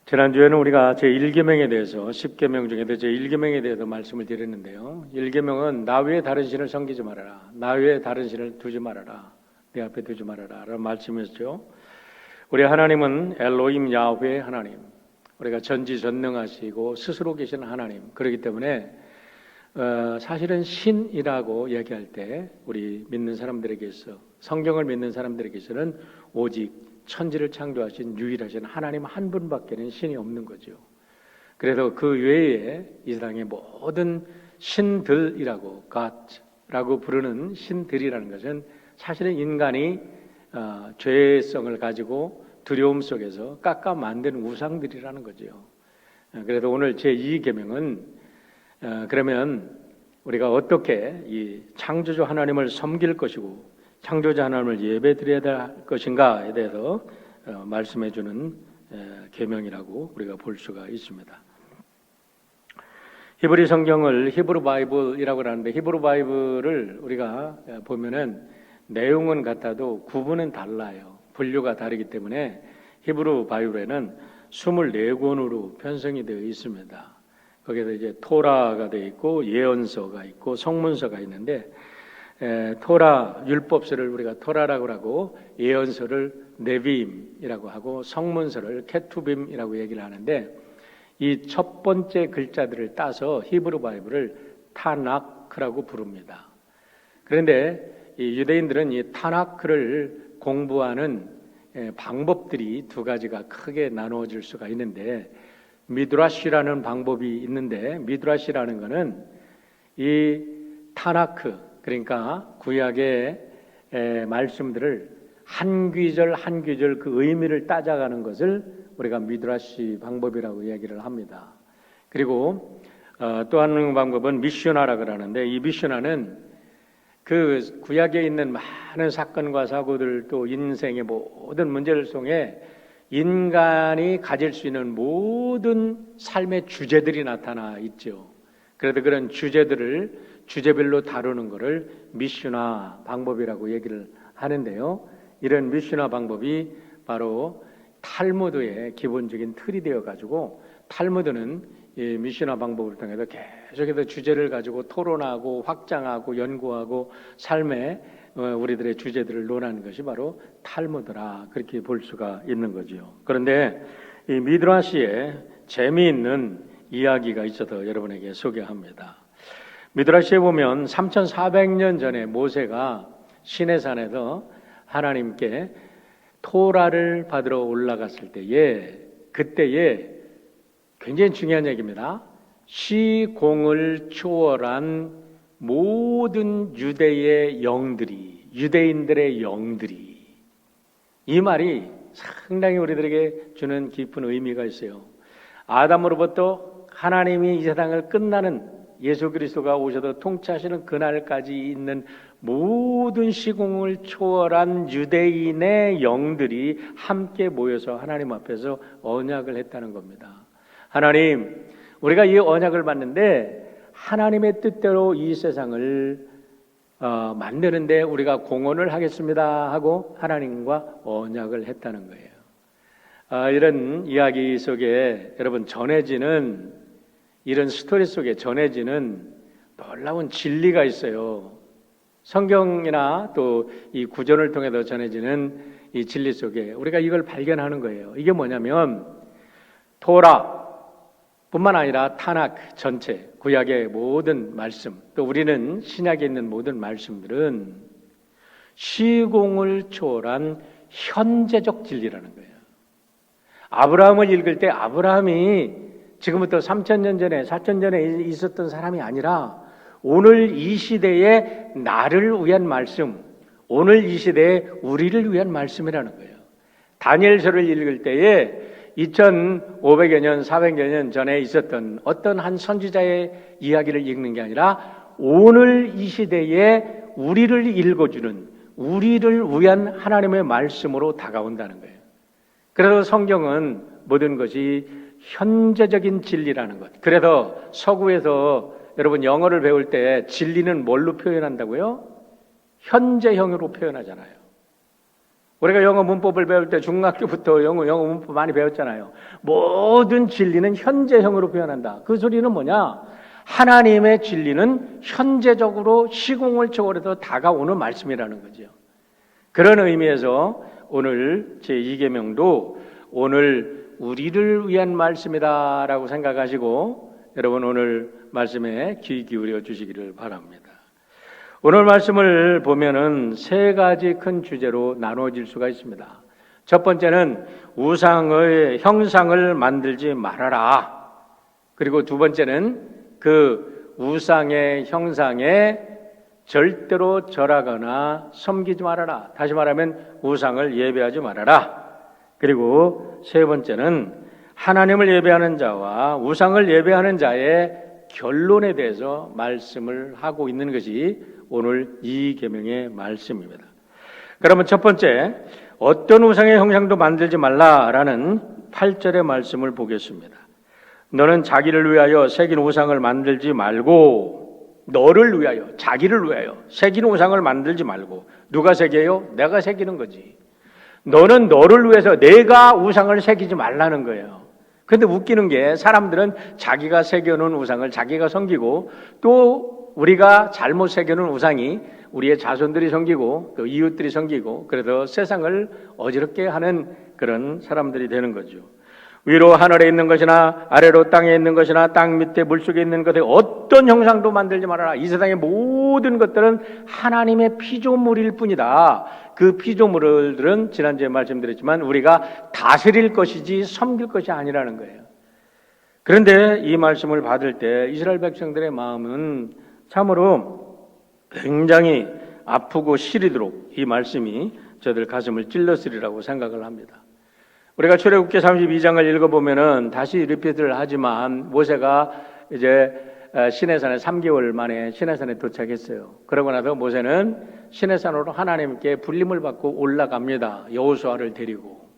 지난주에는 우리가 제1계명에 대해서 10계명 중에도 제1계명에 대해서 말씀을 드렸는데요. 1계명은 나 외에 다른 신을 섬기지 말아라. 나 외에 다른 신을 두지 말아라. 내 앞에 두지 말아라 라는 말씀이었죠. 우리 하나님은 엘로힘 야훼 하나님, 우리가 전지전능하시고 스스로 계신 하나님, 그렇기 때문에 사실은 신이라고 얘기할 때 우리 믿는 사람들에게서, 성경을 믿는 사람들에게서는 오직 천지를 창조하신 유일하신 하나님 한 분밖에는 신이 없는 거죠. 그래서 그 외에 이 세상의 모든 신들이라고, God라고 부르는 신들이라는 것은 사실은 인간이 죄성을 가지고 두려움 속에서 깎아 만든 우상들이라는 거죠. 그래서 오늘 제2계명은 그러면 우리가 어떻게 이 창조주 하나님을 섬길 것이고 창조자 하나님을 예배드려야 될 것인가에 대해서 말씀해 주는 계명이라고 우리가 볼 수가 있습니다. 히브리 성경을 히브리 바이블이라고 하는데 히브리 바이블을 우리가 보면은 내용은 같아도 구분은 달라요. 분류가 다르기 때문에 히브리 바이블에는 24권으로 편성이 되어 있습니다. 거기에서 이제 토라가 되어 있고 예언서가 있고 성문서가 있는데 토라 율법서를 우리가 토라라고 하고 예언서를 네비임이라고 하고 성문서를 케투빔이라고 얘기를 하는데 이 첫 번째 글자들을 따서 히브리 바이블을 타나크라고 부릅니다. 그런데 이 유대인들은 이 타나크를 공부하는 방법들이 두 가지가 크게 나누어질 수가 있는데 미드라시라는 방법이 있는데 미드라시라는 것은 이 타나크 그러니까 구약의 말씀들을 한 귀절 한 귀절 그 의미를 따져가는 것을 우리가 미드라시 방법이라고 얘기를 합니다. 그리고 또 한 방법은 미슈나라고 하는데 이 미슈나는 그 구약에 있는 많은 사건과 사고들 또 인생의 모든 문제를 통해 인간이 가질 수 있는 모든 삶의 주제들이 나타나 있죠. 그래서 그런 주제들을 주제별로 다루는 것을 미슈나 방법이라고 얘기를 하는데요. 이런 미슈나 방법이 바로 탈무드의 기본적인 틀이 되어가지고 탈무드는 이 미슈나 방법을 통해서 계속해서 주제를 가지고 토론하고 확장하고 연구하고 삶의 우리들의 주제들을 논하는 것이 바로 탈무드라 그렇게 볼 수가 있는 거죠. 그런데 이 미드라시에 재미있는 이야기가 있어서 여러분에게 소개합니다. 미드라시에 보면 3400년 전에 모세가 시내산에서 하나님께 토라를 받으러 올라갔을 때에 그때에 굉장히 중요한 얘기입니다. 시공을 초월한 모든 유대의 영들이 유대인들의 영들이 이 말이 상당히 우리들에게 주는 깊은 의미가 있어요. 아담으로부터 하나님이 이 세상을 끝나는 예수 그리스도가 오셔서 통치하시는 그날까지 있는 모든 시공을 초월한 유대인의 영들이 함께 모여서 하나님 앞에서 언약을 했다는 겁니다. 하나님, 우리가 이 언약을 받는데 하나님의 뜻대로 이 세상을 만드는데 우리가 공헌을 하겠습니다 하고 하나님과 언약을 했다는 거예요. 이런 이야기 속에 여러분 전해지는 이런 스토리 속에 전해지는 놀라운 진리가 있어요. 성경이나 또 이 구전을 통해서 전해지는 이 진리 속에 우리가 이걸 발견하는 거예요. 이게 뭐냐면 토라 뿐만 아니라 타낙 전체 구약의 모든 말씀 또 우리는 신약에 있는 모든 말씀들은 시공을 초월한 현재적 진리라는 거예요. 아브라함을 읽을 때 아브라함이 지금부터 3000년 전에 4000년 전에 있었던 사람이 아니라 오늘 이 시대에 나를 위한 말씀, 오늘 이 시대에 우리를 위한 말씀이라는 거예요. 다니엘서를 읽을 때에 2500여 년, 400여 년 전에 있었던 어떤 한 선지자의 이야기를 읽는 게 아니라 오늘 이 시대에 우리를 읽어주는 우리를 위한 하나님의 말씀으로 다가온다는 거예요. 그래서 성경은 모든 것이 현재적인 진리라는 것. 그래서 서구에서 여러분 영어를 배울 때 진리는 뭘로 표현한다고요? 현재형으로 표현하잖아요. 우리가 영어 문법을 배울 때 중학교부터 영어 문법 많이 배웠잖아요. 모든 진리는 현재형으로 표현한다. 그 소리는 뭐냐? 하나님의 진리는 현재적으로 시공을 초월해서 다가오는 말씀이라는 거죠. 그런 의미에서 오늘 제2계명도 오늘 우리를 위한 말씀이다라고 생각하시고 여러분 오늘 말씀에 귀 기울여 주시기를 바랍니다. 오늘 말씀을 보면은 세 가지 큰 주제로 나눠질 수가 있습니다. 첫 번째는 우상의 형상을 만들지 말아라. 그리고 두 번째는 그 우상의 형상에 절대로 절하거나 섬기지 말아라. 다시 말하면 우상을 예배하지 말아라. 그리고 세 번째는 하나님을 예배하는 자와 우상을 예배하는 자의 결론에 대해서 말씀을 하고 있는 것이 오늘 이 계명의 말씀입니다. 그러면 첫 번째, 어떤 우상의 형상도 만들지 말라라는 8절의 말씀을 보겠습니다. 너는 자기를 위하여 새긴 우상을 만들지 말고, 너를 위하여, 자기를 위하여 새긴 우상을 만들지 말고. 누가 새겨요? 내가 새기는 거지. 너는 너를 위해서 내가 우상을 새기지 말라는 거예요. 근데 웃기는 게 사람들은 자기가 새겨놓은 우상을 자기가 섬기고, 또 우리가 잘못 새겨놓은 우상이 우리의 자손들이 섬기고 또 이웃들이 섬기고, 그래서 세상을 어지럽게 하는 그런 사람들이 되는 거죠. 위로 하늘에 있는 것이나 아래로 땅에 있는 것이나 땅 밑에 물속에 있는 것에 어떤 형상도 만들지 말아라. 이 세상의 모든 것들은 하나님의 피조물일 뿐이다. 그 피조물들은 지난주에 말씀드렸지만 우리가 다스릴 것이지 섬길 것이 아니라는 거예요. 그런데 이 말씀을 받을 때 이스라엘 백성들의 마음은 참으로 굉장히 아프고 시리도록 이 말씀이 저들 가슴을 찔렀으리라고 생각을 합니다. 우리가 출애굽기 32장을 읽어보면은 다시 리피트를 하지만 모세가 이제 시내산에 3개월 만에 시내산에 도착했어요. 그러고 나서 모세는 시내산으로 하나님께 불림을 받고 올라갑니다. 여호수아를 데리고.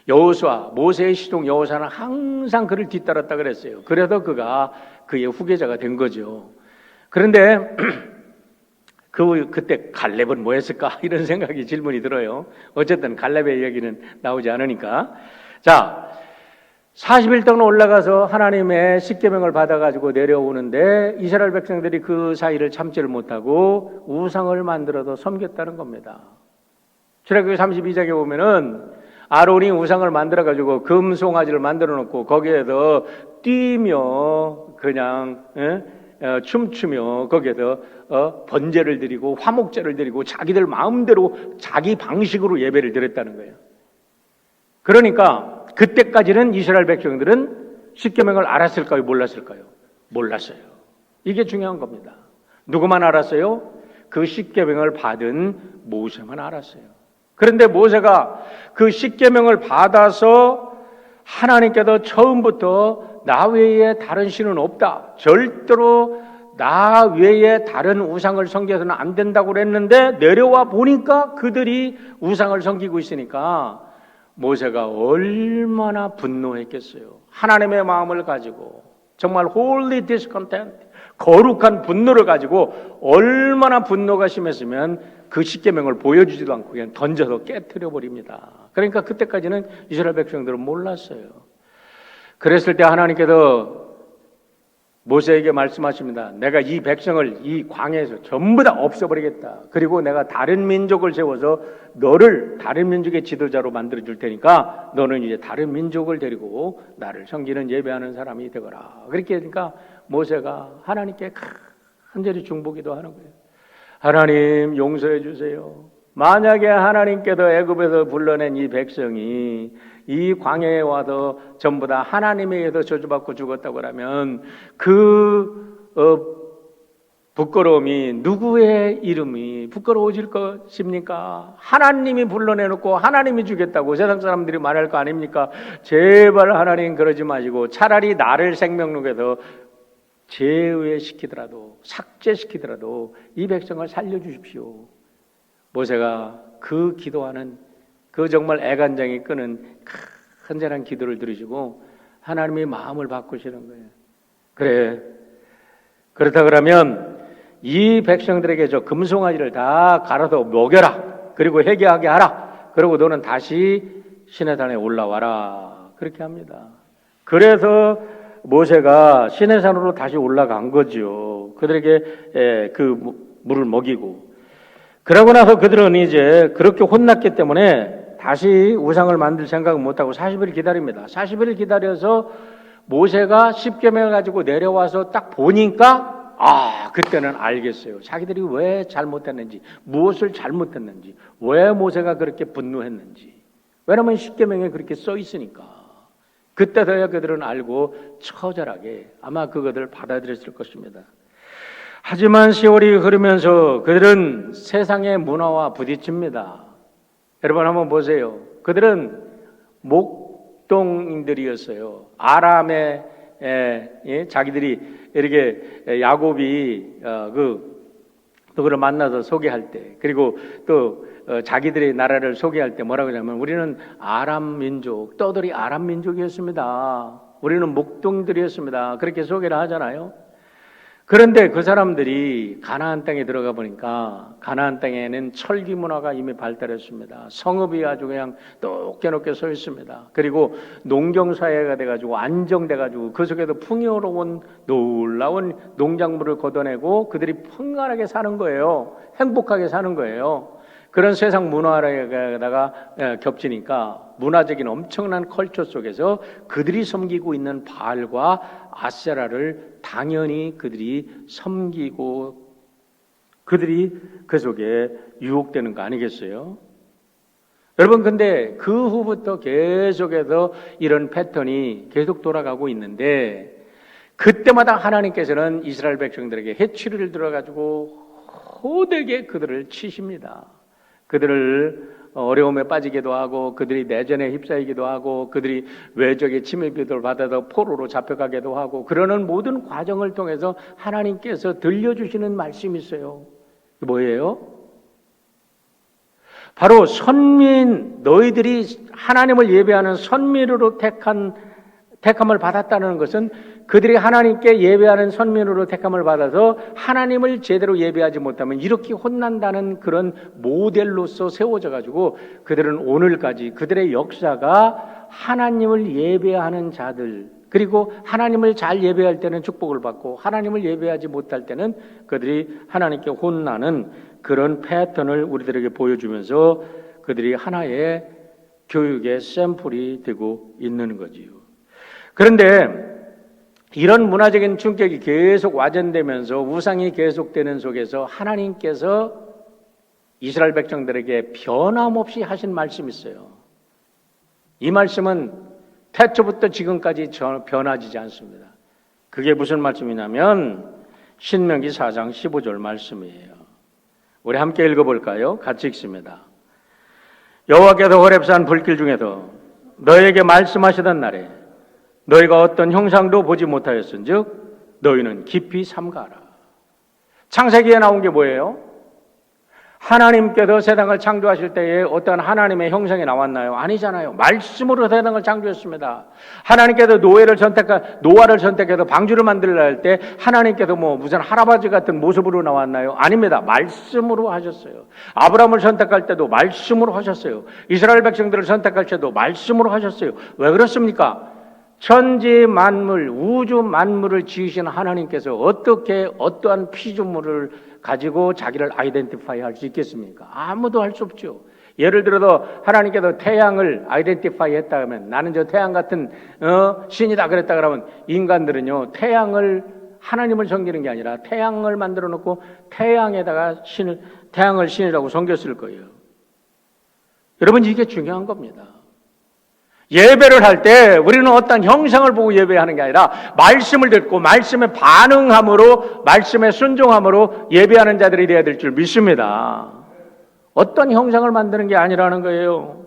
여호수아, 모세의 시종 여호수아는 항상 그를 뒤따랐다 그랬어요. 그래서 그가 그의 후계자가 된 거죠. 그런데 그때 갈렙은 뭐 했을까? 이런 생각이 질문이 들어요. 어쨌든 갈렙의 얘기는 나오지 않으니까. 자, 40일 동안 올라가서 하나님의 십계명을 받아가지고 내려오는데 이스라엘 백성들이 그 사이를 참지를 못하고 우상을 만들어서 섬겼다는 겁니다. 출애굽기 32장에 보면은 아론이 우상을 만들어가지고 금송아지를 만들어 놓고 거기에서 뛰며 그냥 춤추며 거기에서 번제를 드리고 화목제를 드리고 자기들 마음대로 자기 방식으로 예배를 드렸다는 거예요. 그러니까 그때까지는 이스라엘 백성들은 십계명을 알았을까요? 몰랐을까요? 몰랐어요. 이게 중요한 겁니다. 누구만 알았어요? 그 십계명을 받은 모세만 알았어요. 그런데 모세가 그 십계명을 받아서 하나님께서 처음부터 나 외에 다른 신은 없다. 절대로 나 외에 다른 우상을 섬겨서는 안 된다고 그랬는데 내려와 보니까 그들이 우상을 섬기고 있으니까 모세가 얼마나 분노했겠어요. 하나님의 마음을 가지고 정말 holy discontent, 거룩한 분노를 가지고 얼마나 분노가 심했으면 그 십계명을 보여주지도 않고 그냥 던져서 깨트려 버립니다. 그러니까 그때까지는 이스라엘 백성들은 몰랐어요. 그랬을 때 하나님께서 모세에게 말씀하십니다. 내가 이 백성을 이 광야에서 전부 다 없애버리겠다. 그리고 내가 다른 민족을 세워서 너를 다른 민족의 지도자로 만들어줄 테니까 너는 이제 다른 민족을 데리고 나를 섬기는 예배하는 사람이 되거라. 그렇게 하니까 모세가 하나님께 간절히 중보기도 하는 거예요. 하나님 용서해 주세요. 만약에 하나님께서 애굽에서 불러낸 이 백성이 이 광야에 와서 전부 다 하나님에 의해서 저주받고 죽었다고 하면 그 부끄러움이 누구의 이름이 부끄러워질 것입니까? 하나님이 불러내놓고 하나님이 주겠다고 세상 사람들이 말할 거 아닙니까? 제발 하나님 그러지 마시고 차라리 나를 생명록에서 제외시키더라도 삭제시키더라도 이 백성을 살려주십시오. 모세가 그 기도하는 그 정말 애간장이 끄는 간절한 기도를 들으시고 하나님의 마음을 바꾸시는 거예요. 그래, 그렇다 그러면 이 백성들에게 저 금송아지를 다 갈아서 먹여라. 그리고 회개하게 하라. 그리고 너는 다시 시내산에 올라와라. 그렇게 합니다. 그래서 모세가 시내산으로 다시 올라간 거죠. 그들에게 그 물을 먹이고. 그러고 나서 그들은 이제 그렇게 혼났기 때문에 다시 우상을 만들 생각은 못하고 40일 기다립니다. 40일 기다려서 모세가 십계명을 가지고 내려와서 딱 보니까 그때는 알겠어요. 자기들이 왜 잘못했는지, 무엇을 잘못했는지, 왜 모세가 그렇게 분노했는지. 왜냐하면 십계명에 그렇게 써 있으니까. 그때서야 그들은 알고 처절하게 아마 그것을 받아들였을 것입니다. 하지만 세월이 흐르면서 그들은 세상의 문화와 부딪힙니다. 여러분 한번 보세요. 그들은 목동인들이었어요. 아람의 자기들이 이렇게 야곱이 그를 만나서 소개할 때, 그리고 또 자기들의 나라를 소개할 때 뭐라고 하냐면 우리는 아람 민족, 떠돌이 아람 민족이었습니다. 우리는 목동들이었습니다. 그렇게 소개를 하잖아요. 그런데 그 사람들이 가나안 땅에 들어가 보니까 가나안 땅에는 철기 문화가 이미 발달했습니다. 성읍이 아주 그냥 높게 서 있습니다. 그리고 농경사회가 돼가지고 안정돼가지고 그 속에도 풍요로운 놀라운 농작물을 걷어내고 그들이 풍만하게 사는 거예요. 행복하게 사는 거예요. 그런 세상 문화에다가 겹치니까 문화적인 엄청난 컬처 속에서 그들이 섬기고 있는 바알과 아세라를 당연히 그들이 섬기고 그들이 그 속에 유혹되는 거 아니겠어요? 여러분, 근데 그 후부터 계속해서 이런 패턴이 계속 돌아가고 있는데 그때마다 하나님께서는 이스라엘 백성들에게 해치를 들어가지고 호되게 그들을 치십니다. 그들을 어려움에 빠지기도 하고 그들이 내전에 휩싸이기도 하고 그들이 외적의 침입을 받아서 포로로 잡혀가기도 하고 그러는 모든 과정을 통해서 하나님께서 들려주시는 말씀이 있어요. 뭐예요? 바로 선민, 너희들이 하나님을 예배하는 선민으로 택함을 받았다는 것은 그들이 하나님께 예배하는 선민으로 택함을 받아서 하나님을 제대로 예배하지 못하면 이렇게 혼난다는 그런 모델로서 세워져 가지고 그들은 오늘까지 그들의 역사가 하나님을 예배하는 자들, 그리고 하나님을 잘 예배할 때는 축복을 받고 하나님을 예배하지 못할 때는 그들이 하나님께 혼나는 그런 패턴을 우리들에게 보여주면서 그들이 하나의 교육의 샘플이 되고 있는 거지요. 그런데 이런 문화적인 충격이 계속 와전되면서 우상이 계속되는 속에서 하나님께서 이스라엘 백성들에게 변함없이 하신 말씀이 있어요. 이 말씀은 태초부터 지금까지 변하지 않습니다. 그게 무슨 말씀이냐면 신명기 4장 15절 말씀이에요. 우리 함께 읽어볼까요? 같이 읽습니다. 여호와께서 호렙산 불길 중에서 너에게 말씀하시던 날에 너희가 어떤 형상도 보지 못하였은즉 너희는 깊이 삼가라. 창세기에 나온 게 뭐예요? 하나님께서 세상을 창조하실 때에 어떤 하나님의 형상이 나왔나요? 아니잖아요. 말씀으로 세상을 창조했습니다. 하나님께서 노아를 선택해서 방주를 만들려 할 때 하나님께서 무슨 할아버지 같은 모습으로 나왔나요? 아닙니다. 말씀으로 하셨어요. 아브라함을 선택할 때도 말씀으로 하셨어요. 이스라엘 백성들을 선택할 때도 말씀으로 하셨어요. 왜 그렇습니까? 천지 만물, 우주 만물을 지으신 하나님께서 어떻게 어떠한 피조물을 가지고 자기를 아이덴티파이 할 수 있겠습니까? 아무도 할 수 없죠. 예를 들어서 하나님께서 태양을 아이덴티파이 했다 하면 나는 저 태양 같은 신이다 그랬다 그러면 인간들은요 태양을 하나님을 섬기는 게 아니라 태양을 만들어 놓고 태양에다가 태양을 신이라고 섬겼을 거예요. 여러분 이게 중요한 겁니다. 예배를 할 때 우리는 어떤 형상을 보고 예배하는 게 아니라 말씀을 듣고 말씀에 반응함으로 말씀에 순종함으로 예배하는 자들이 되어야 될 줄 믿습니다. 어떤 형상을 만드는 게 아니라는 거예요.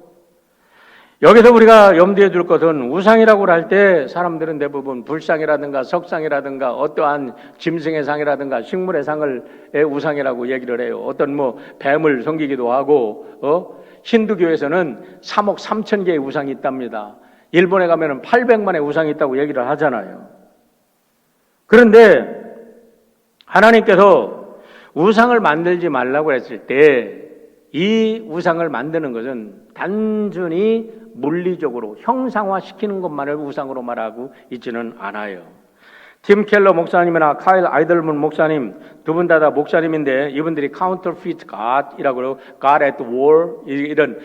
여기서 우리가 염두에 둘 것은 우상이라고 할 때 사람들은 대부분 불상이라든가 석상이라든가 어떠한 짐승의 상이라든가 식물의 상을 우상이라고 얘기를 해요. 어떤 뱀을 섬기기도 하고 힌두교에서는 3억 3천 개의 우상이 있답니다. 일본에 가면은 800만의 우상이 있다고 얘기를 하잖아요. 그런데 하나님께서 우상을 만들지 말라고 했을 때 이 우상을 만드는 것은 단순히 물리적으로 형상화시키는 것만을 우상으로 말하고 있지는 않아요. 팀 켈러 목사님이나 카일 아이들문 목사님 두 분 다 목사님인데 이분들이 counterfeit God이라고 God at war 이런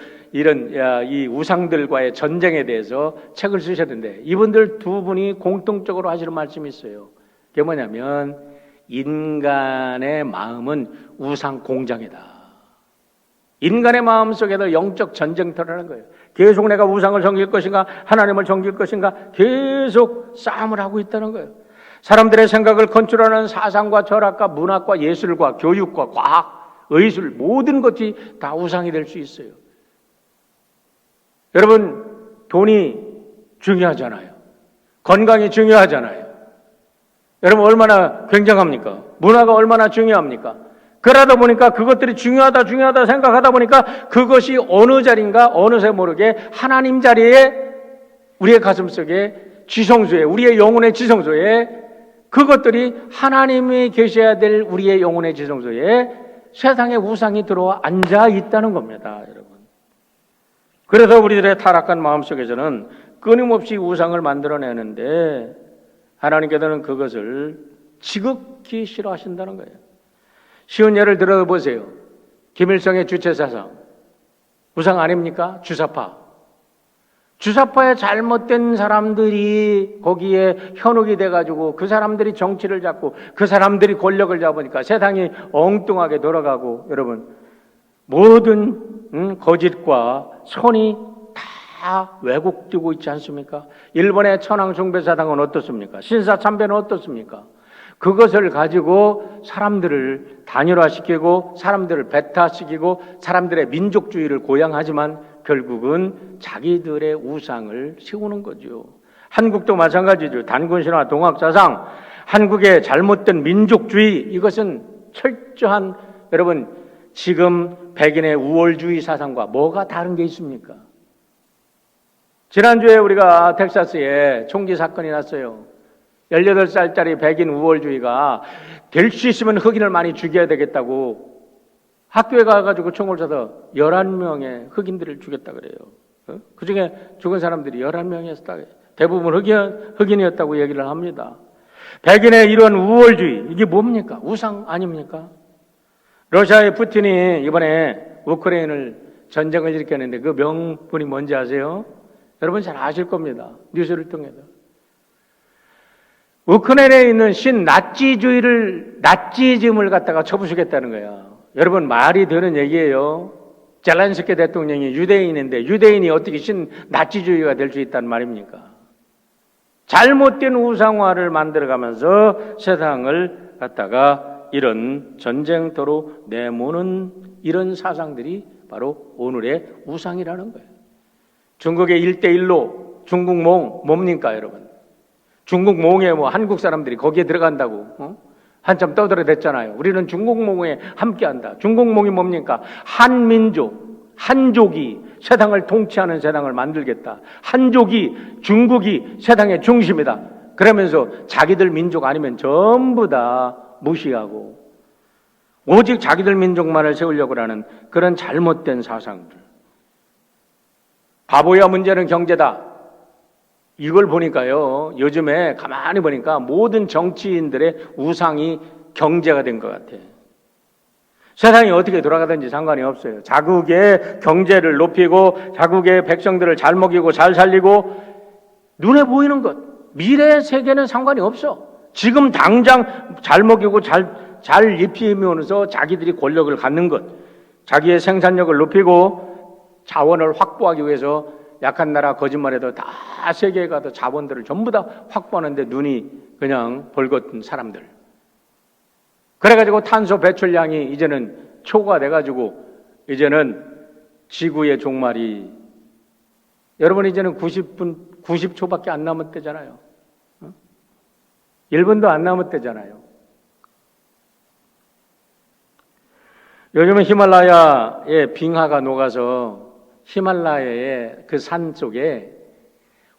이 우상들과의 전쟁에 대해서 책을 쓰셨는데 이분들 두 분이 공통적으로 하시는 말씀이 있어요. 그게 뭐냐면 인간의 마음은 우상 공장이다. 인간의 마음 속에도 영적 전쟁터라는 거예요. 계속 내가 우상을 섬길 것인가 하나님을 섬길 것인가 계속 싸움을 하고 있다는 거예요. 사람들의 생각을 컨트롤하는 사상과 철학과 문학과 예술과 교육과 과학, 의술 모든 것이 다 우상이 될 수 있어요. 여러분 돈이 중요하잖아요. 건강이 중요하잖아요. 여러분 얼마나 굉장합니까? 문화가 얼마나 중요합니까? 그러다 보니까 그것들이 중요하다 생각하다 보니까 그것이 어느 자리인가 어느새 모르게 하나님 자리에 우리의 가슴속에 지성소에 우리의 영혼의 지성소에 그것들이 하나님이 계셔야 될 우리의 영혼의 지성소에 세상의 우상이 들어와 앉아 있다는 겁니다, 여러분. 그래서 우리들의 타락한 마음속에서는 끊임없이 우상을 만들어내는데 하나님께서는 그것을 지극히 싫어하신다는 거예요. 쉬운 예를 들어보세요. 김일성의 주체사상 우상 아닙니까? 주사파. 주사파의 잘못된 사람들이 거기에 현혹이 돼가지고 그 사람들이 정치를 잡고 그 사람들이 권력을 잡으니까 세상이 엉뚱하게 돌아가고 여러분 모든 거짓과 선이 다 왜곡되고 있지 않습니까? 일본의 천황숭배사당은 어떻습니까? 신사참배는 어떻습니까? 그것을 가지고 사람들을 단일화시키고 사람들을 배타시키고 사람들의 민족주의를 고양하지만 결국은 자기들의 우상을 세우는 거죠. 한국도 마찬가지죠. 단군신화 동학사상 한국의 잘못된 민족주의 이것은 철저한 여러분 지금 백인의 우월주의 사상과 뭐가 다른 게 있습니까? 지난주에 우리가 텍사스에 총기 사건이 났어요. 18살짜리 백인 우월주의가 될 수 있으면 흑인을 많이 죽여야 되겠다고 학교에 가가지고 총을 쏴서 11명의 흑인들을 죽였다 그래요. 그 중에 죽은 사람들이 11명이었다. 대부분 흑인이었다고 얘기를 합니다. 백인의 이런 우월주의, 이게 뭡니까? 우상 아닙니까? 러시아의 푸틴이 이번에 우크라이나를 전쟁을 일으켰는데 그 명분이 뭔지 아세요? 여러분 잘 아실 겁니다. 뉴스를 통해서. 우크라이나에 있는 나치즘을 갖다가 쳐부수겠다는 거야. 여러분 말이 되는 얘기예요. 젤란스키 대통령이 유대인인데 유대인이 어떻게 나치주의가 될 수 있단 말입니까? 잘못된 우상화를 만들어가면서 세상을 갖다가 이런 전쟁터로 내모는 이런 사상들이 바로 오늘의 우상이라는 거예요. 중국의 1대1로 중국몽 뭡니까 여러분? 중국몽에 한국 사람들이 거기에 들어간다고 한참 떠들어댔잖아요. 우리는 중국몽에 함께한다. 중국몽이 뭡니까? 한민족, 한족이 세상을 통치하는 세상을 만들겠다. 한족이, 중국이 세상의 중심이다. 그러면서 자기들 민족 아니면 전부 다 무시하고 오직 자기들 민족만을 세우려고 하는 그런 잘못된 사상들. 바보야 문제는 경제다. 이걸 보니까요, 요즘에 가만히 보니까 모든 정치인들의 우상이 경제가 된 것 같아요. 세상이 어떻게 돌아가든지 상관이 없어요. 자국의 경제를 높이고 자국의 백성들을 잘 먹이고 잘 살리고 눈에 보이는 것, 미래의 세계는 상관이 없어. 지금 당장 잘 먹이고 잘 입히면서 자기들이 권력을 갖는 것, 자기의 생산력을 높이고 자원을 확보하기 위해서 약한 나라 거짓말해도 다 세계에 가서 자본들을 전부 다 확보하는데 눈이 그냥 벌거든 사람들. 그래가지고 탄소 배출량이 이제는 초과돼가지고 이제는 지구의 종말이 여러분 이제는 90초밖에 안 남았대잖아요. 1분도 안 남았대잖아요. 요즘은 히말라야의 빙하가 녹아서 히말라야의 그 산 속에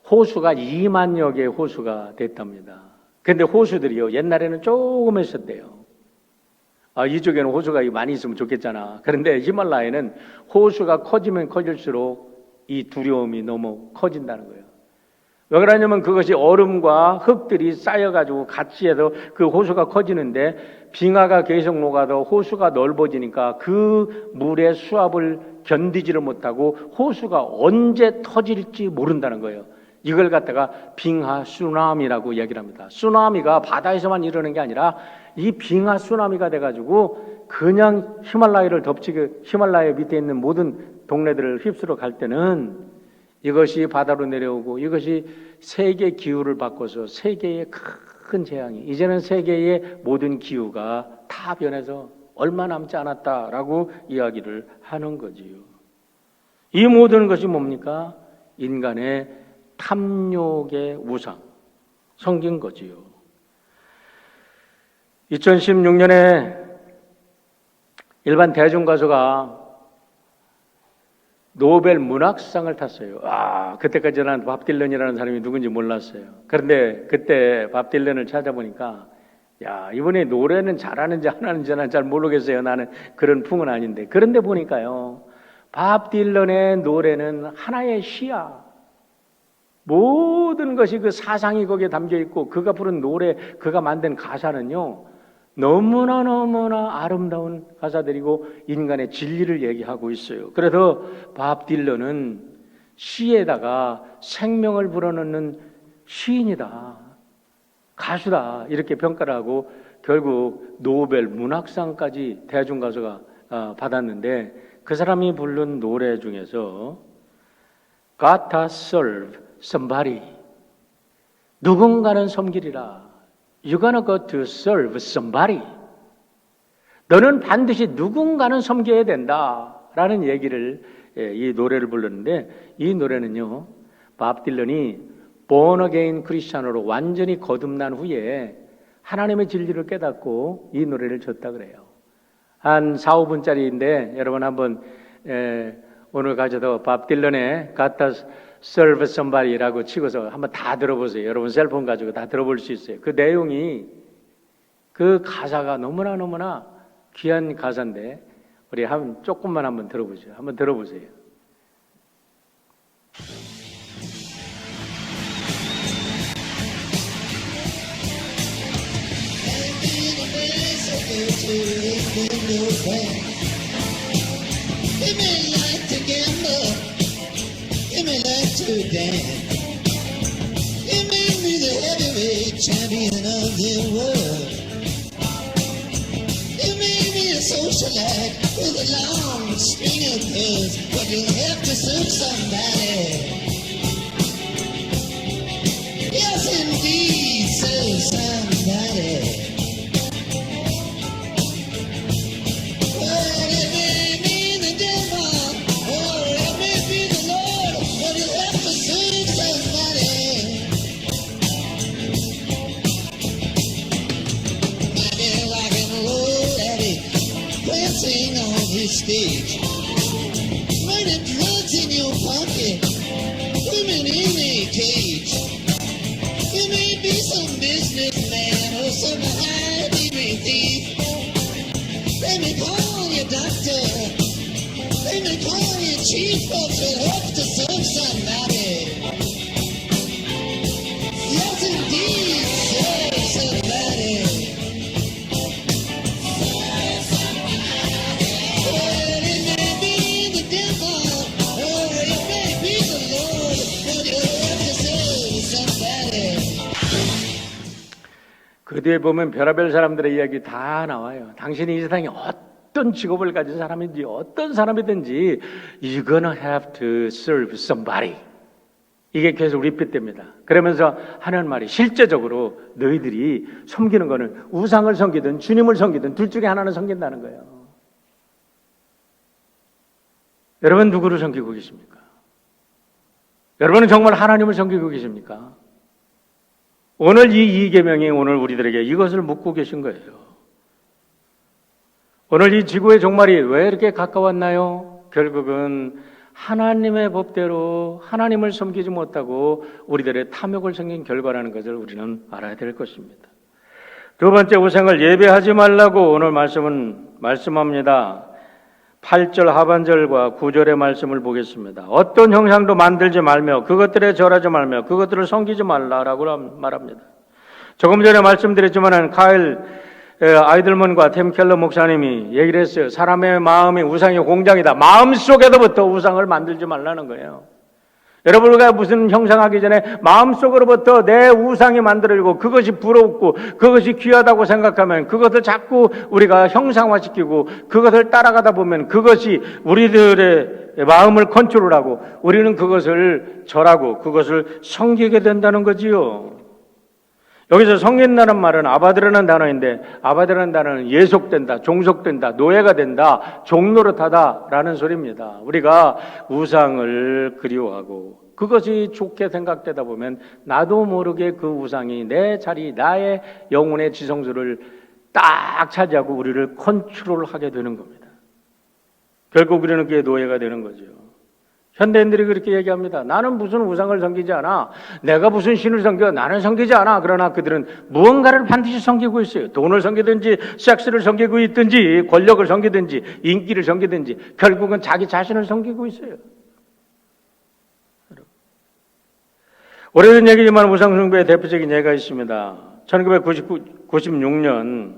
호수가 2만여 개의 호수가 됐답니다. 근데 호수들이요, 옛날에는 조금 있었대요. 이쪽에는 호수가 많이 있으면 좋겠잖아. 그런데 히말라야는 호수가 커지면 커질수록 이 두려움이 너무 커진다는 거예요. 왜 그러냐면 그것이 얼음과 흙들이 쌓여가지고 같이 해서 그 호수가 커지는데 빙하가 계속 녹아도 호수가 넓어지니까 그 물의 수압을 견디지를 못하고 호수가 언제 터질지 모른다는 거예요. 이걸 갖다가 빙하 쓰나미라고 얘기를 합니다. 쓰나미가 바다에서만 이러는 게 아니라 이 빙하 쓰나미가 돼가지고 그냥 히말라야를 덮치게 히말라야 밑에 있는 모든 동네들을 휩쓸어 갈 때는 이것이 바다로 내려오고 이것이 세계 기후를 바꿔서 세계의 큰 재앙이 이제는 세계의 모든 기후가 다 변해서 얼마 남지 않았다라고 이야기를 하는 거지요. 이 모든 것이 뭡니까? 인간의 탐욕의 우상, 성긴 거지요. 2016년에 일반 대중가수가 노벨 문학상을 탔어요. 그때까지 난 밥 딜런이라는 사람이 누군지 몰랐어요. 그런데 그때 밥 딜런을 찾아보니까 이번에 노래는 잘하는지 안 하는지는 잘 모르겠어요. 나는 그런 풍은 아닌데. 그런데 보니까요. 밥 딜런의 노래는 하나의 시야. 모든 것이 그 사상이 거기에 담겨 있고 그가 부른 노래, 그가 만든 가사는요. 너무나 아름다운 가사들이고 인간의 진리를 얘기하고 있어요. 그래서 밥 딜런은 시에다가 생명을 불어넣는 시인이다, 가수다 이렇게 평가를 하고 결국 노벨 문학상까지 대중가수가 받았는데 그 사람이 부른 노래 중에서 Gotta serve somebody, 누군가는 섬기리라. You're gonna go to serve somebody. 너는 반드시 누군가는 섬겨야 된다라는 얘기를 이 노래를 불렀는데 이 노래는요. 밥 딜런이 born again 크리스찬으로 완전히 거듭난 후에 하나님의 진리를 깨닫고 이 노래를 줬다 그래요. 한 4, 5분짜리인데 여러분 한번 오늘 가져도 밥 딜런의 Gotta serve somebody라고 치고서 한번 다 들어보세요. 여러분 셀폰 가지고 다 들어볼 수 있어요. 그 내용이 그 가사가 너무나 귀한 가사인데 우리 조금만 한번 들어보죠. 한번 들어보세요. To dance. You made me the heavyweight champion of the world. You made me a socialite with a long string of pearls, but you'll have to serve somebody. Yes, indeed, serve somebody. Stage. Murder drugs in your pocket, women in a cage. You may be some businessman or some high-degree thief. They may call you doctor, they may call you chief, but you'll have to serve somebody. Yes, indeed, serve somebody. 그 뒤에 보면 별의별 사람들의 이야기 다 나와요. 당신이 이 세상에 어떤 직업을 가진 사람인지 어떤 사람이든지 You're gonna have to serve somebody. 이게 계속 리핏됩니다. 그러면서 하는 말이 실제적으로 너희들이 섬기는 거는 우상을 섬기든 주님을 섬기든 둘 중에 하나는 섬긴다는 거예요. 여러분 누구를 섬기고 계십니까? 여러분은 정말 하나님을 섬기고 계십니까? 오늘 이 계명이 오늘 우리들에게 이것을 묻고 계신 거예요. 오늘 이 지구의 종말이 왜 이렇게 가까웠나요? 결국은 하나님의 법대로 하나님을 섬기지 못하고 우리들의 탐욕을 섬긴 결과라는 것을 우리는 알아야 될 것입니다. 두 번째, 우상을 예배하지 말라고 오늘 말씀합니다. 8절 하반절과 9절의 말씀을 보겠습니다. 어떤 형상도 만들지 말며 그것들에 절하지 말며 그것들을 섬기지 말라라고 말합니다. 조금 전에 말씀드렸지만 카일 아이들먼과 템 켈러 목사님이 얘기를 했어요. 사람의 마음이 우상의 공장이다. 마음속에서부터 우상을 만들지 말라는 거예요. 여러분, 우리가 무슨 형상하기 전에 마음속으로부터 내 우상이 만들어지고 그것이 부럽고 그것이 귀하다고 생각하면 그것을 자꾸 우리가 형상화시키고 그것을 따라가다 보면 그것이 우리들의 마음을 컨트롤하고 우리는 그것을 절하고 그것을 섬기게 된다는 거지요. 여기서 섬긴다는 말은 아바드라는 단어인데, 아바드라는 단어는 예속된다, 종속된다, 노예가 된다, 종노릇하다라는 소리입니다. 우리가 우상을 그리워하고 그것이 좋게 생각되다 보면 나도 모르게 그 우상이 내 자리, 나의 영혼의 지성소를 딱 차지하고 우리를 컨트롤하게 되는 겁니다. 결국 우리는 그의 노예가 되는 거죠. 현대인들이 그렇게 얘기합니다. 나는 무슨 우상을 섬기지 않아. 내가 무슨 신을 섬겨. 나는 섬기지 않아. 그러나 그들은 무언가를 반드시 섬기고 있어요. 돈을 섬기든지 섹스를 섬기고 있든지 권력을 섬기든지 인기를 섬기든지 결국은 자기 자신을 섬기고 있어요. 오래된 얘기지만 우상 숭배의 대표적인 예가 있습니다. 1996년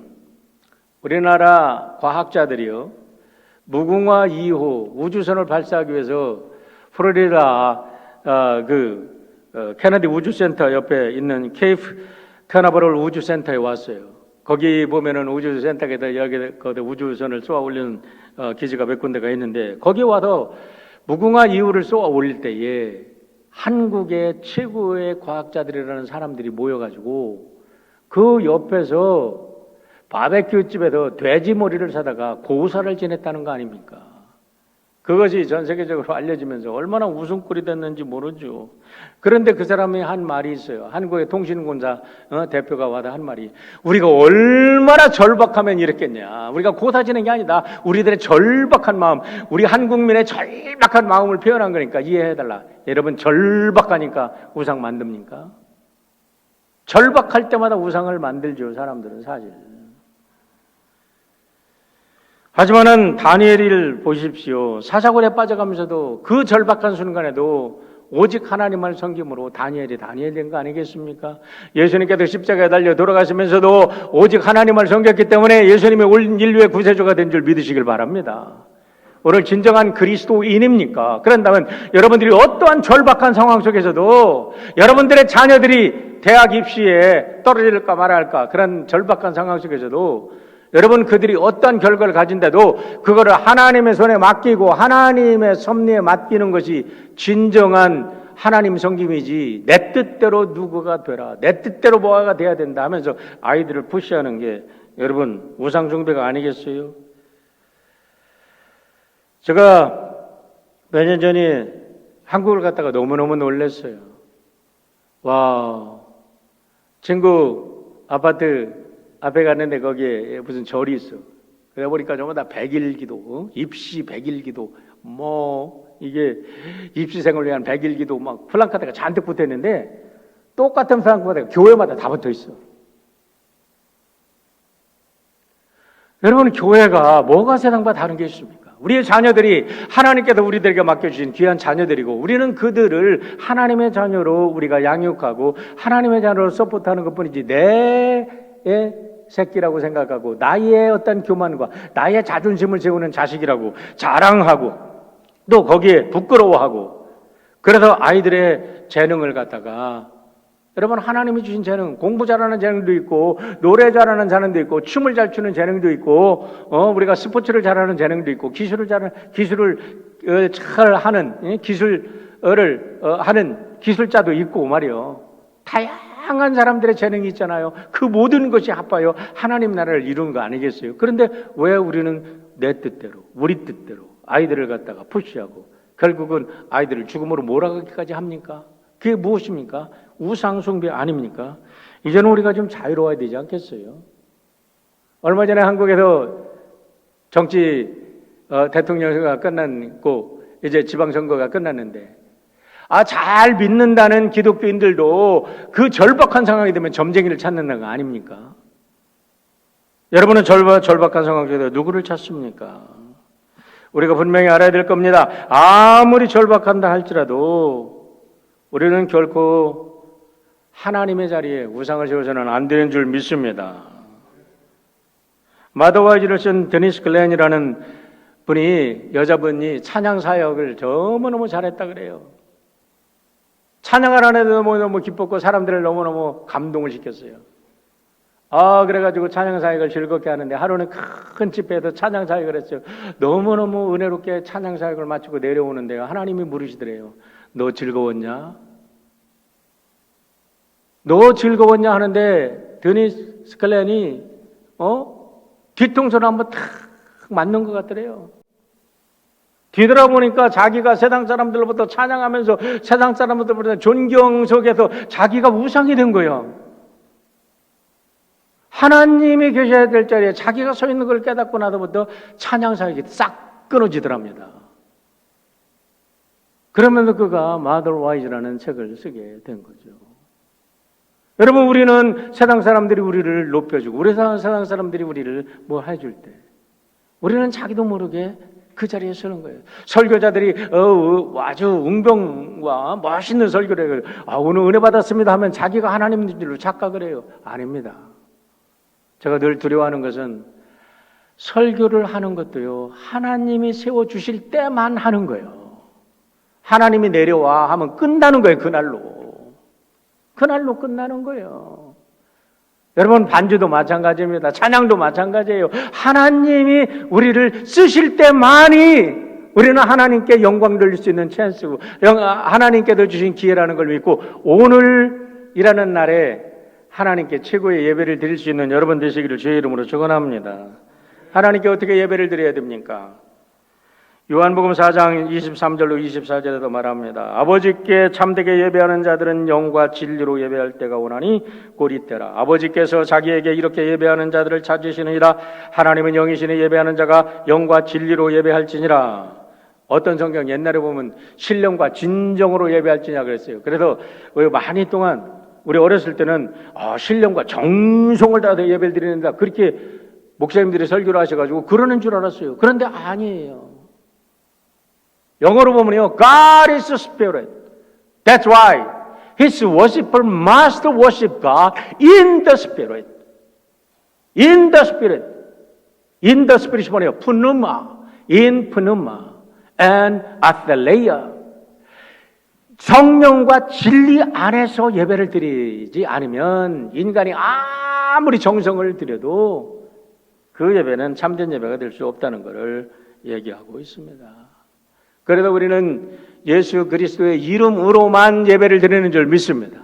우리나라 과학자들이요, 무궁화 2호 우주선을 발사하기 위해서 플로리다 케네디 우주센터 옆에 있는 케이프 캐나버럴 우주센터에 왔어요. 거기 보면은 우주센터에다 여기 우주선을 쏘아 올리는 기지가 몇 군데가 있는데, 거기 와서 무궁화 2호를 쏘아 올릴 때에 한국의 최고의 과학자들이라는 사람들이 모여가지고 그 옆에서 바베큐 집에서 돼지 머리를 사다가 고사를 지냈다는 거 아닙니까? 그것이 전 세계적으로 알려지면서 얼마나 웃음거리 됐는지 모르죠. 그런데 그 사람이 한 말이 있어요. 한국의 통신공사 대표가 와서 한 말이, 우리가 얼마나 절박하면 이랬겠냐. 우리가 고사 지낸 게 아니다. 우리들의 절박한 마음, 우리 한국민의 절박한 마음을 표현한 거니까 이해해달라. 여러분, 절박하니까 우상 만듭니까? 절박할 때마다 우상을 만들죠, 사람들은 사실. 하지만은 다니엘을 보십시오. 사자굴에 빠져가면서도 그 절박한 순간에도 오직 하나님을 섬김으로 다니엘이 된 거 아니겠습니까? 예수님께서 십자가에 달려 돌아가시면서도 오직 하나님을 섬겼기 때문에 예수님이 온 인류의 구세주가 된 줄 믿으시길 바랍니다. 오늘 진정한 그리스도인입니까? 그런다면 여러분들이 어떠한 절박한 상황 속에서도 여러분들의 자녀들이 대학 입시에 떨어질까 말할까 그런 절박한 상황 속에서도 여러분, 그들이 어떠한 결과를 가진데도 그거를 하나님의 손에 맡기고 하나님의 섭리에 맡기는 것이 진정한 하나님 섬김이지, 내 뜻대로 누구가 되라, 내 뜻대로 뭐가 돼야 된다 하면서 아이들을 푸시하는 게 여러분 우상 숭배가 아니겠어요? 제가 몇 년 전에 한국을 갔다가 너무너무 놀랐어요. 와, 친구 아파트 앞에 갔는데 거기에 무슨 절이 있어. 그래 보니까 전부 다 백일기도, 입시 백일기도, 이게 입시생을 위한 백일기도 막 플랑카드가 잔뜩 붙어 있는데 똑같은 플랑카드가 교회마다 다 붙어 있어. 여러분, 교회가 뭐가 세상과 다른 게 있습니까? 우리의 자녀들이 하나님께서 우리들에게 맡겨주신 귀한 자녀들이고 우리는 그들을 하나님의 자녀로 우리가 양육하고 하나님의 자녀로 서포트하는 것뿐이지 내 새끼라고 생각하고 나의 어떤 교만과 나의 자존심을 세우는 자식이라고 자랑하고 또 거기에 부끄러워하고, 그래서 아이들의 재능을 갖다가, 여러분, 하나님이 주신 재능, 공부 잘하는 재능도 있고 노래 잘하는 재능도 있고 춤을 잘 추는 재능도 있고 우리가 스포츠를 잘하는 재능도 있고 기술을 잘 하는 기술을 하는 기술자도 있고 말이요. 다양한 사람들의 재능이 있잖아요. 그 모든 것이 합하여 하나님 나라를 이루는 거 아니겠어요? 그런데 왜 우리는 내 뜻대로, 우리 뜻대로 아이들을 갖다가 푸시하고 결국은 아이들을 죽음으로 몰아가기까지 합니까? 그게 무엇입니까? 우상숭배 아닙니까? 이제는 우리가 좀 자유로워야 되지 않겠어요? 얼마 전에 한국에서 정치 대통령선거가 끝났고 이제 지방선거가 끝났는데, 잘 믿는다는 기독교인들도 그 절박한 상황이 되면 점쟁이를 찾는다는 거 아닙니까? 여러분은 절박한 상황 속에서 누구를 찾습니까? 우리가 분명히 알아야 될 겁니다. 아무리 절박한다 할지라도 우리는 결코 하나님의 자리에 우상을 세워서는 안 되는 줄 믿습니다. 마더와이즈를 쓴 데니스 글렌이라는 분이, 여자분이 찬양 사역을 너무너무 잘했다 그래요. 찬양을 안 해도 너무너무 기뻤고 사람들을 너무너무 감동을 시켰어요. 그래가지고 찬양 사역을 즐겁게 하는데 하루는 큰 집회에서 찬양 사역을 했어요. 너무너무 은혜롭게 찬양 사역을 마치고 내려오는데요. 하나님이 물으시더래요. 너 즐거웠냐? 너 즐거웠냐 하는데 데니스 클렌이 뒤통수를 한번 탁 맞는 것 같더래요. 뒤돌아보니까 자기가 세상 사람들로부터 찬양하면서 세상 사람들로부터 존경 속에서 자기가 우상이 된 거예요. 하나님이 계셔야 될 자리에 자기가 서 있는 걸 깨닫고 나서부터 찬양 사역이 싹 끊어지더랍니다. 그러면서 그가 Mother Wise라는 책을 쓰게 된 거죠. 여러분, 우리는 세상 사람들이 우리를 높여주고 우리 세상 사람들이 우리를 뭐 해줄 때 우리는 자기도 모르게 그 자리에 서는 거예요. 설교자들이 아주 웅병과 멋있는 설교를 오늘 은혜 받았습니다 하면 자기가 하나님인 줄로 착각을 해요. 아닙니다. 제가 늘 두려워하는 것은 설교를 하는 것도요, 하나님이 세워주실 때만 하는 거예요. 하나님이 내려와 하면 끝나는 거예요. 그날로 끝나는 거예요. 여러분, 반주도 마찬가지입니다. 찬양도 마찬가지예요. 하나님이 우리를 쓰실 때만이 우리는 하나님께 영광 돌릴 수 있는 찬스고 하나님께서 주신 기회라는 걸 믿고 오늘이라는 날에 하나님께 최고의 예배를 드릴 수 있는 여러분 되시기를 주의 이름으로 축원합니다. 하나님께 어떻게 예배를 드려야 됩니까? 요한복음 4장 23절로 24절에도 말합니다. 아버지께 참되게 예배하는 자들은 영과 진리로 예배할 때가 오나니 곧 이때라. 아버지께서 자기에게 이렇게 예배하는 자들을 찾으시느니라. 하나님은 영이시니 예배하는 자가 영과 진리로 예배할지니라. 어떤 성경 옛날에 보면 신령과 진정으로 예배할지냐 그랬어요. 그래서 많이 동안 우리 어렸을 때는 신령과 정성을 다해서 예배를 드리는다, 그렇게 목사님들이 설교를 하셔가지고 그러는 줄 알았어요. 그런데 아니에요. 영어로 보면요, God is a spirit. That's why His worshiper must worship God in the spirit. In the spirit. In the spirit이 뭐예요? pneuma, in pneuma, and atheleia. 성령과 진리 안에서 예배를 드리지 않으면 인간이 아무리 정성을 들여도 그 예배는 참된 예배가 될 수 없다는 것을 얘기하고 있습니다. 그래서 우리는 예수 그리스도의 이름으로만 예배를 드리는 줄 믿습니다.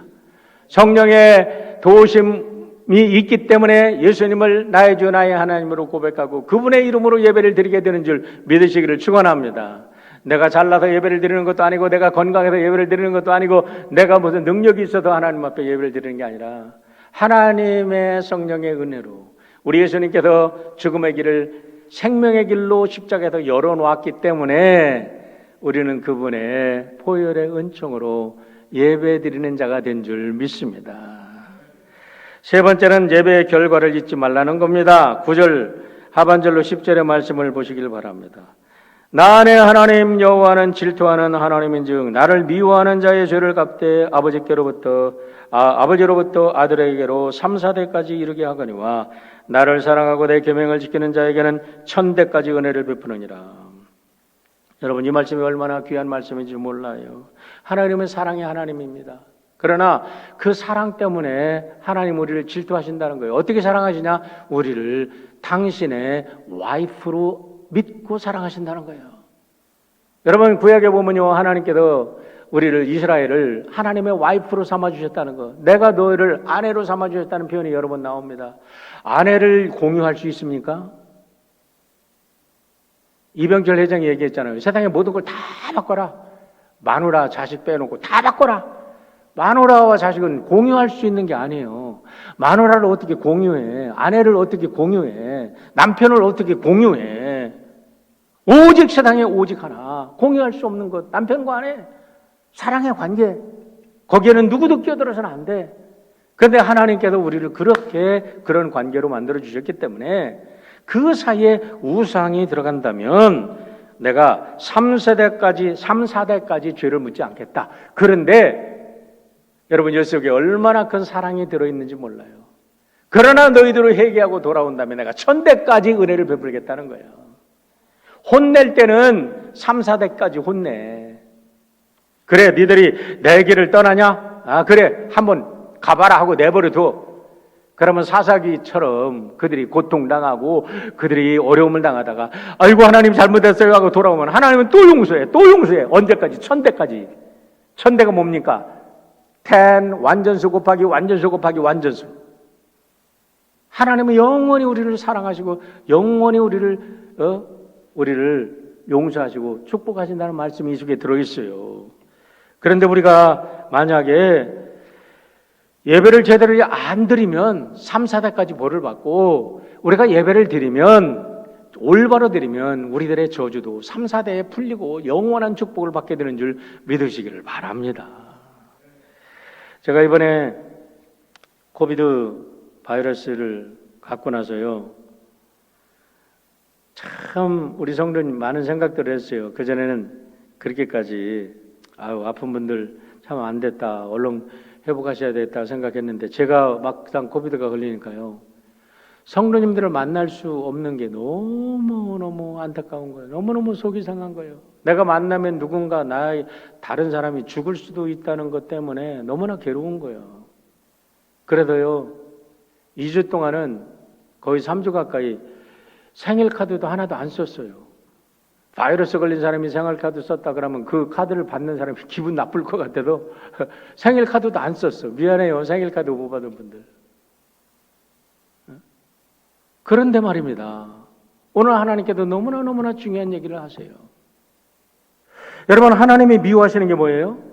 성령의 도우심이 있기 때문에 예수님을 나의 주 나의 하나님으로 고백하고 그분의 이름으로 예배를 드리게 되는 줄 믿으시기를 축원합니다. 내가 잘나서 예배를 드리는 것도 아니고 내가 건강해서 예배를 드리는 것도 아니고 내가 무슨 능력이 있어서 하나님 앞에 예배를 드리는 게 아니라 하나님의 성령의 은혜로 우리 예수님께서 죽음의 길을 생명의 길로 십자가에서 열어놓았기 때문에 우리는 그분의 보혈의 은총으로 예배 드리는 자가 된 줄 믿습니다. 세 번째는 예배의 결과를 잊지 말라는 겁니다. 9절 하반절로 10절의 말씀을 보시길 바랍니다. 나 내 하나님 여호와는 질투하는 하나님인즉 나를 미워하는 자의 죄를 갚되 아버지로부터 아들에게로 3, 4대까지 이르게 하거니와 나를 사랑하고 내 계명을 지키는 자에게는 1000대까지 은혜를 베푸느니라. 여러분, 이 말씀이 얼마나 귀한 말씀인지 몰라요. 하나님은 사랑의 하나님입니다. 그러나 그 사랑 때문에 하나님 우리를 질투하신다는 거예요. 어떻게 사랑하시냐? 우리를 당신의 와이프로 믿고 사랑하신다는 거예요. 여러분, 구약에 보면요, 하나님께서 우리를, 이스라엘을 하나님의 와이프로 삼아주셨다는 거, 내가 너희를 아내로 삼아주셨다는 표현이 여러 번 나옵니다. 아내를 공유할 수 있습니까? 이병철 회장이 얘기했잖아요. 세상의 모든 걸 다 바꿔라. 마누라 자식 빼놓고 다 바꿔라. 마누라와 자식은 공유할 수 있는 게 아니에요. 마누라를 어떻게 공유해? 아내를 어떻게 공유해? 남편을 어떻게 공유해? 오직 세상에 오직 하나, 공유할 수 없는 것, 남편과 아내 사랑의 관계. 거기에는 누구도 끼어들어서는 안 돼. 그런데 하나님께서 우리를 그렇게 그런 관계로 만들어 주셨기 때문에 그 사이에 우상이 들어간다면 내가 3세대까지, 3, 4대까지 죄를 묻지 않겠다. 그런데 여러분 이 속에 얼마나 큰 사랑이 들어있는지 몰라요. 그러나 너희들을 회개하고 돌아온다면 내가 1000대까지 은혜를 베풀겠다는 거예요. 혼낼 때는 3, 4대까지 혼내. 그래, 니들이 내 길을 떠나냐? 아, 그래, 한번 가봐라 하고 내버려둬. 그러면 사사기처럼 그들이 고통당하고 그들이 어려움을 당하다가 아이고 하나님 잘못했어요 하고 돌아오면 하나님은 또 용서해, 또 용서해. 언제까지? 1000대까지. 1000대가 뭡니까? 10 완전수 곱하기 완전수 곱하기 완전수. 하나님은 영원히 우리를 사랑하시고 영원히 우리를 용서하시고 축복하신다는 말씀이 이 속에 들어있어요. 그런데 우리가 만약에 예배를 제대로 안 드리면 3, 4대까지 벌을 받고 우리가 예배를 드리면 올바로 드리면 우리들의 저주도 3, 4대에 풀리고 영원한 축복을 받게 되는 줄 믿으시기를 바랍니다. 제가 이번에 코비드 바이러스를 갖고 나서요, 참 우리 성도님 많은 생각들을 했어요. 그전에는 그렇게까지 아픈 분들 참 안 됐다, 얼른 회복하셔야 되겠다 생각했는데 제가 막상 코비드가 걸리니까요, 성도님들을 만날 수 없는 게 너무너무 안타까운 거예요. 너무너무 속이 상한 거예요. 내가 만나면 누군가 다른 사람이 죽을 수도 있다는 것 때문에 너무나 괴로운 거예요. 그래도요 2주 동안은 거의 3주 가까이 생일 카드도 하나도 안 썼어요. 바이러스 걸린 사람이 생일 카드 썼다 그러면 그 카드를 받는 사람이 기분 나쁠 것 같아도 생일 카드도 안 썼어. 미안해요, 생일 카드 못 받은 분들. 그런데 말입니다, 오늘 하나님께도 너무나 중요한 얘기를 하세요. 여러분, 하나님이 미워하시는 게 뭐예요?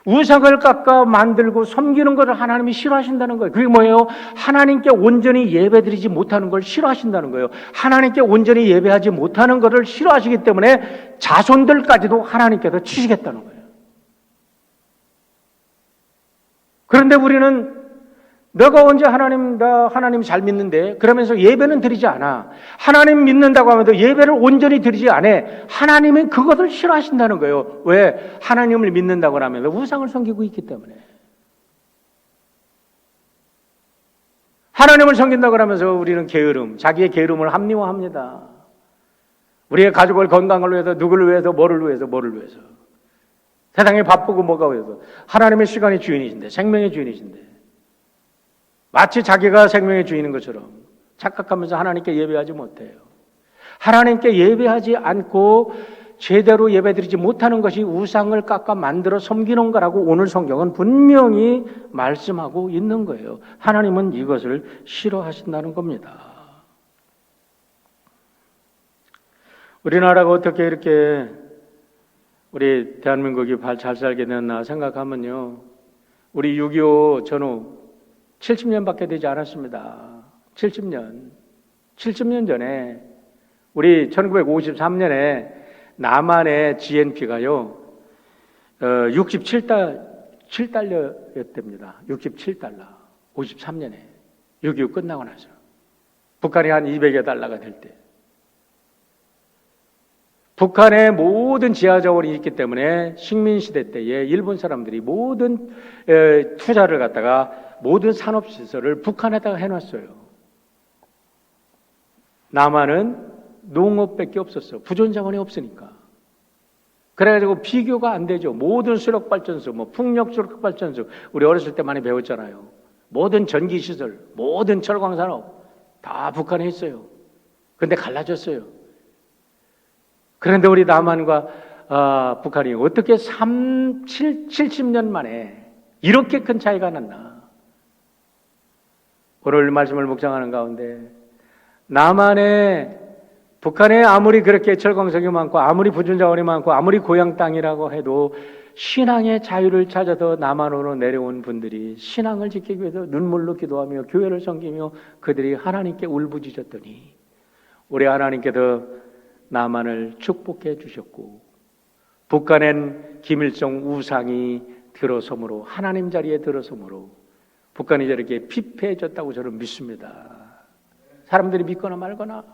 우상을 깎아 만들고 섬기는 것을 하나님이 싫어하신다는 거예요. 그게 뭐예요? 하나님께 온전히 예배드리지 못하는 걸 싫어하신다는 거예요. 하나님께 온전히 예배하지 못하는 것을 싫어하시기 때문에 자손들까지도 하나님께서 치시겠다는 거예요. 그런데 우리는 내가 언제 나 하나님 잘 믿는데 그러면서 예배는 드리지 않아. 하나님 믿는다고 하면서 예배를 온전히 드리지 않아. 하나님은 그것을 싫어하신다는 거예요. 왜? 하나님을 믿는다고 하면서 우상을 섬기고 있기 때문에. 하나님을 섬긴다고 하면서 우리는 게으름, 자기의 게으름을 합리화합니다. 우리의 가족을 건강을 위해서, 누구를 위해서, 뭐를 위해서. 세상에 바쁘고 뭐가 위해서. 하나님의 시간의 주인이신데, 생명의 주인이신데. 마치 자기가 생명의 주인인 것처럼 착각하면서 하나님께 예배하지 못해요. 하나님께 예배하지 않고 제대로 예배드리지 못하는 것이 우상을 깎아 만들어 섬기는 거라고 오늘 성경은 분명히 말씀하고 있는 거예요. 하나님은 이것을 싫어하신다는 겁니다. 우리나라가 어떻게 이렇게 우리 대한민국이 잘 살게 됐나 생각하면요, 우리 6.25 전후 70년밖에 되지 않았습니다. 70년 전에 우리 1953년에 남한의 GNP가요 67달러였답니다. 67달러. 53년에 6.25 끝나고 나서 북한이 한 200여 달러가 될 때, 북한에 모든 지하자원이 있기 때문에 식민시대 때에 일본 사람들이 모든 투자를 갖다가 모든 산업시설을 북한에다가 해놨어요. 남한은 농업밖에 없었어. 부존자원이 없으니까. 그래가지고 비교가 안 되죠. 모든 수력발전소, 풍력수력발전소, 우리 어렸을 때 많이 배웠잖아요. 모든 전기시설, 모든 철광산업 다 북한에 있어요. 근데 갈라졌어요. 그런데 우리 남한과 북한이 어떻게 70년 만에 이렇게 큰 차이가 났나? 오늘 말씀을 묵상하는 가운데 북한에 아무리 그렇게 철광석이 많고 아무리 부존자원이 많고 아무리 고향 땅이라고 해도 신앙의 자유를 찾아서 남한으로 내려온 분들이 신앙을 지키기 위해서 눈물로 기도하며 교회를 섬기며 그들이 하나님께 울부짖었더니 우리 하나님께서 남한을 축복해 주셨고 북한엔 김일성 우상이 들어서므로, 하나님 자리에 들어서므로 북한이 저렇게 피폐해졌다고 저는 믿습니다. 사람들이 믿거나 말거나.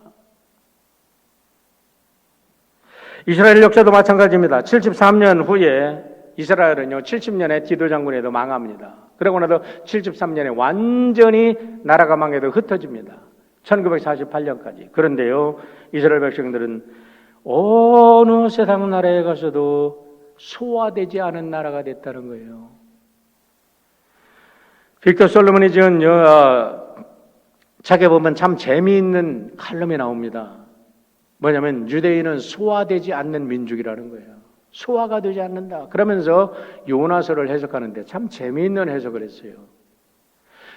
이스라엘 역사도 마찬가지입니다. 73년 후에 이스라엘은요 70년에 디도 장군에도 망합니다. 그러고 나서 73년에 완전히 나라가 망해도 흩어집니다. 1948년까지. 그런데요 이스라엘 백성들은 어느 세상 나라에 가서도 소화되지 않은 나라가 됐다는 거예요. 빅터 솔로몬이 지은 책에 보면 참 재미있는 칼럼이 나옵니다. 뭐냐면 유대인은 소화되지 않는 민족이라는 거예요. 소화가 되지 않는다. 그러면서 요나서를 해석하는데 참 재미있는 해석을 했어요.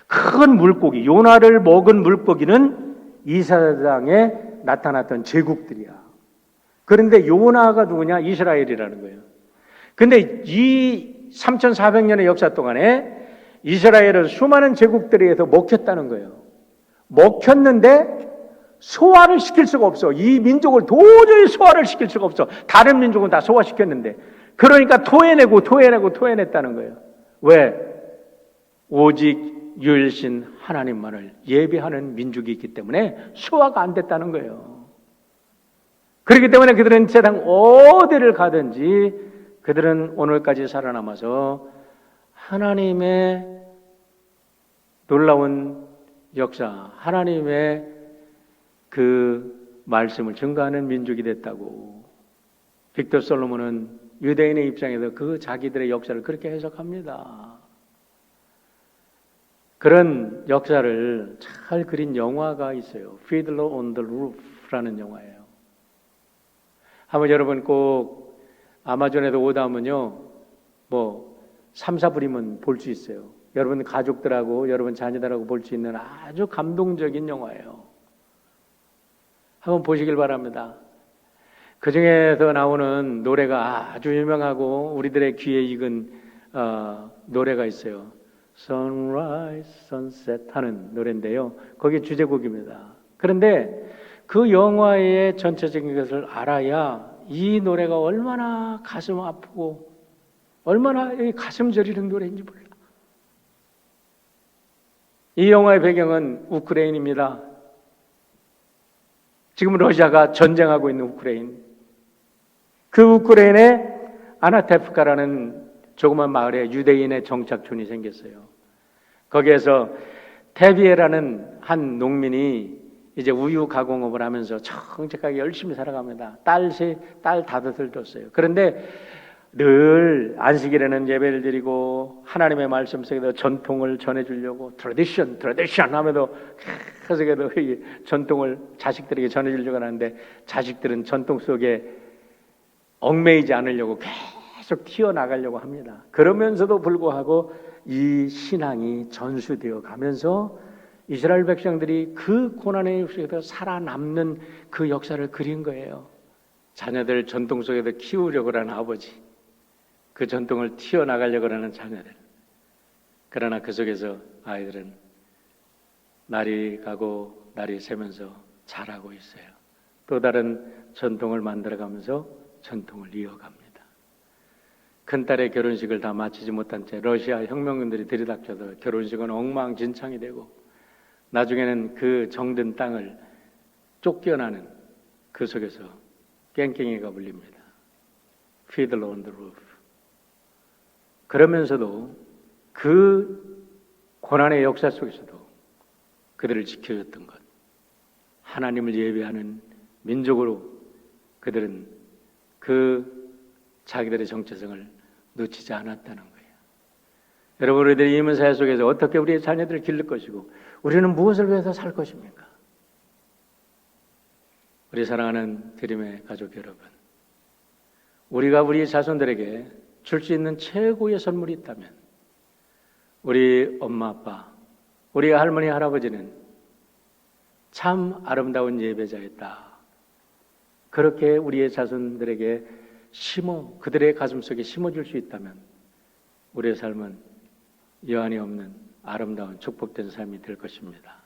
큰 물고기, 요나를 먹은 물고기는 이스라엘에 나타났던 제국들이야. 그런데 요나가 누구냐? 이스라엘이라는 거예요. 근데 이 3400년의 역사 동안에 이스라엘은 수많은 제국들에 의해서 먹혔다는 거예요. 먹혔는데 소화를 시킬 수가 없어. 이 민족을 도저히 소화를 시킬 수가 없어. 다른 민족은 다 소화시켰는데. 그러니까 토해냈다는 거예요. 왜? 오직 유일신 하나님만을 예배하는 민족이 있기 때문에 소화가 안 됐다는 거예요. 그렇기 때문에 그들은 세상 어디를 가든지 그들은 오늘까지 살아남아서 하나님의 놀라운 역사, 하나님의 그 말씀을 증거하는 민족이 됐다고. 빅터 솔로몬은 유대인의 입장에서 그 자기들의 역사를 그렇게 해석합니다. 그런 역사를 잘 그린 영화가 있어요. Fiddler on the Roof라는 영화예요. 한번 여러분 꼭 아마존에도 오다 하면요, 3, 4분이면 볼 수 있어요. 여러분 가족들하고 여러분 자녀들하고 볼 수 있는 아주 감동적인 영화예요. 한번 보시길 바랍니다. 그 중에서 나오는 노래가 아주 유명하고 우리들의 귀에 익은 노래가 있어요. Sunrise, Sunset 하는 노래인데요. 거기에 주제곡입니다. 그런데 그 영화의 전체적인 것을 알아야 이 노래가 얼마나 가슴 아프고 얼마나 가슴 저리는 노래인지 몰라. 이 영화의 배경은 우크라이나입니다. 지금 러시아가 전쟁하고 있는 우크라이나. 그 우크라이나에 아나테프카라는 조그만 마을에 유대인의 정착촌이 생겼어요. 거기에서 테비에라는 한 농민이 이제 우유 가공업을 하면서 정직하게 열심히 살아갑니다. 딸 5을 뒀어요. 그런데 늘 안식일에는 예배를 드리고 하나님의 말씀 속에서 전통을 전해주려고 트래디션 하면서 계속해서 이 전통을 자식들에게 전해주려고 하는데 자식들은 전통 속에 얽매이지 않으려고 계속 튀어나가려고 합니다. 그러면서도 불구하고 이 신앙이 전수되어 가면서 이스라엘 백성들이 그 고난의 역사에서 살아남는 그 역사를 그린 거예요. 자녀들 전통 속에서 키우려고 하는 아버지, 그 전통을 튀어나가려고 하는 자녀들. 그러나 그 속에서 아이들은 날이 가고 날이 새면서 자라고 있어요. 또 다른 전통을 만들어가면서 전통을 이어갑니다. 큰딸의 결혼식을 다 마치지 못한 채 러시아 혁명군들이 들이닥쳐서 결혼식은 엉망진창이 되고 나중에는 그 정든 땅을 쫓겨나는 그 속에서 깽깽이가 울립니다. Fiddler on the Roof. 그러면서도 그 고난의 역사 속에서도 그들을 지켜줬던 것, 하나님을 예배하는 민족으로 그들은 그 자기들의 정체성을 놓치지 않았다는 거예요. 여러분, 우리들이 이 사회 속에서 어떻게 우리의 자녀들을 기를 것이고 우리는 무엇을 위해서 살 것입니까? 우리 사랑하는 드림의 가족 여러분, 우리가 우리 자손들에게 줄 수 있는 최고의 선물이 있다면 우리 엄마 아빠, 우리 할머니 할아버지는 참 아름다운 예배자였다. 그렇게 우리의 자손들에게 그들의 가슴 속에 심어줄 수 있다면 우리의 삶은 여한이 없는 아름다운 축복된 삶이 될 것입니다.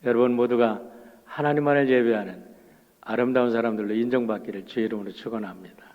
여러분 모두가 하나님만을 예배하는 아름다운 사람들로 인정받기를 주의 이름으로 축원합니다.